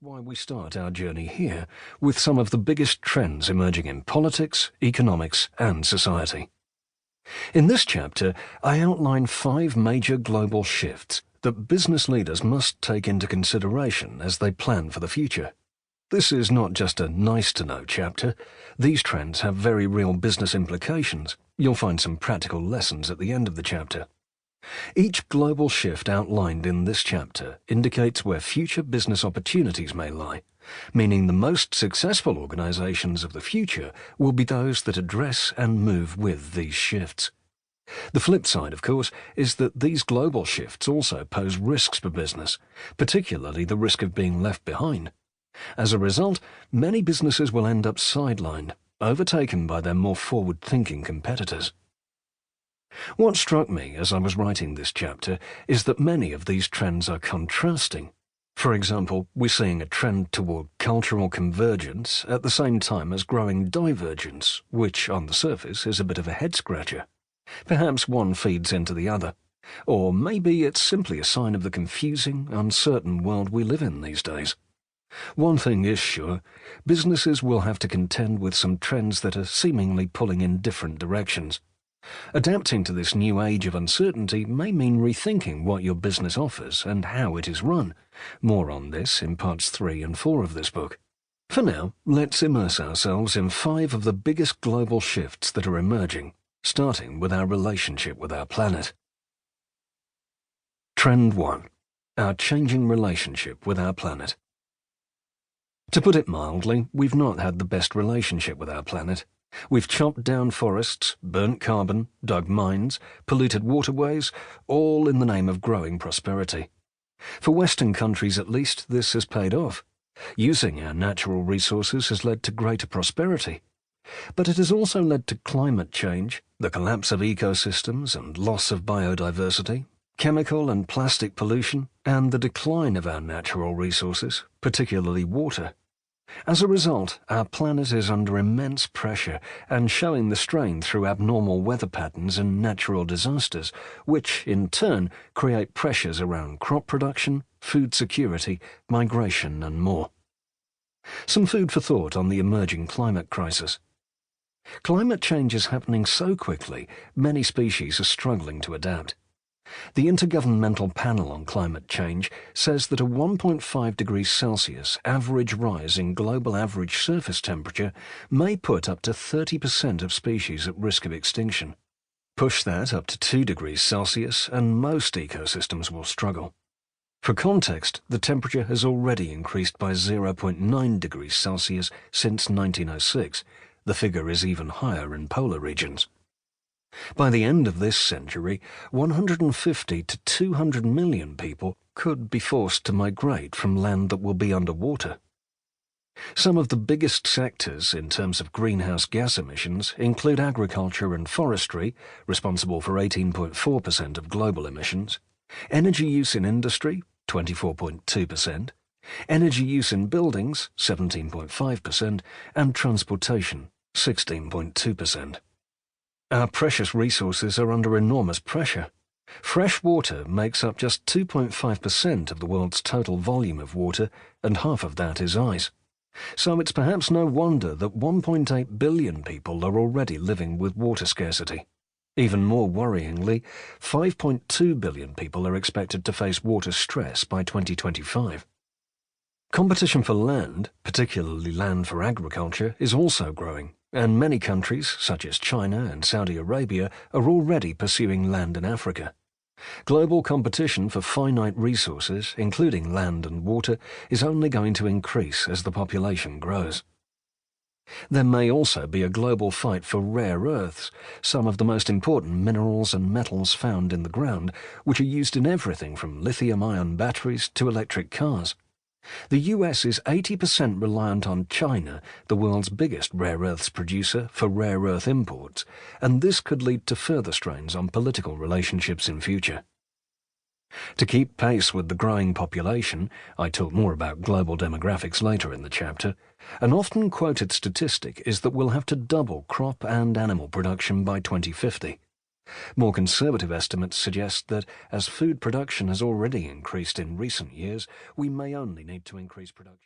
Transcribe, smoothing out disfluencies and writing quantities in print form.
why we start our journey here with some of the biggest trends emerging in politics, economics, and society. In this chapter, I outline 5 major global shifts that business leaders must take into consideration as they plan for the future. This is not just a nice-to-know chapter. These trends have very real business implications. You'll find some practical lessons at the end of the chapter. Each global shift outlined in this chapter indicates where future business opportunities may lie, meaning the most successful organizations of the future will be those that address and move with these shifts. The flip side, of course, is that these global shifts also pose risks for business, particularly the risk of being left behind. As a result, many businesses will end up sidelined, overtaken by their more forward-thinking competitors. What struck me as I was writing this chapter is that many of these trends are contrasting. For example, we're seeing a trend toward cultural convergence at the same time as growing divergence, which on the surface is a bit of a head-scratcher. Perhaps one feeds into the other, or maybe it's simply a sign of the confusing, uncertain world we live in these days. One thing is sure, businesses will have to contend with some trends that are seemingly pulling in different directions. Adapting to this new age of uncertainty may mean rethinking what your business offers and how it is run. More on this in parts 3 and 4 of this book. For now, let's immerse ourselves in 5 of the biggest global shifts that are emerging, starting with our relationship with our planet. Trend 1. Our changing relationship with our planet. To put it mildly, we've not had the best relationship with our planet. We've chopped down forests, burnt carbon, dug mines, polluted waterways, all in the name of growing prosperity. For Western countries at least, this has paid off. Using our natural resources has led to greater prosperity. But it has also led to climate change, the collapse of ecosystems and loss of biodiversity, chemical and plastic pollution, and the decline of our natural resources, particularly water. As a result, our planet is under immense pressure and showing the strain through abnormal weather patterns and natural disasters, which, in turn, create pressures around crop production, food security, migration, and more. Some food for thought on the emerging climate crisis. Climate change is happening so quickly, many species are struggling to adapt. The Intergovernmental Panel on Climate Change says that a 1.5 degrees Celsius average rise in global average surface temperature may put up to 30% of species at risk of extinction. Push that up to 2 degrees Celsius and most ecosystems will struggle. For context, the temperature has already increased by 0.9 degrees Celsius since 1906. The figure is even higher in polar regions. By the end of this century, 150 to 200 million people could be forced to migrate from land that will be underwater. Some of the biggest sectors in terms of greenhouse gas emissions include agriculture and forestry, responsible for 18.4% of global emissions, energy use in industry, 24.2%, energy use in buildings, 17.5%, and transportation, 16.2%. Our precious resources are under enormous pressure. Fresh water makes up just 2.5% of the world's total volume of water, and half of that is ice. So it's perhaps no wonder that 1.8 billion people are already living with water scarcity. Even more worryingly, 5.2 billion people are expected to face water stress by 2025. Competition for land, particularly land for agriculture, is also growing, and many countries, such as China and Saudi Arabia, are already pursuing land in Africa. Global competition for finite resources, including land and water, is only going to increase as the population grows. There may also be a global fight for rare earths, some of the most important minerals and metals found in the ground, which are used in everything from lithium-ion batteries to electric cars. The US is 80% reliant on China, the world's biggest rare earths producer, for rare earth imports, and this could lead to further strains on political relationships in future. To keep pace with the growing population, I talk more about global demographics later in the chapter, an often quoted statistic is that we'll have to double crop and animal production by 2050. More conservative estimates suggest that, as food production has already increased in recent years, we may only need to increase production.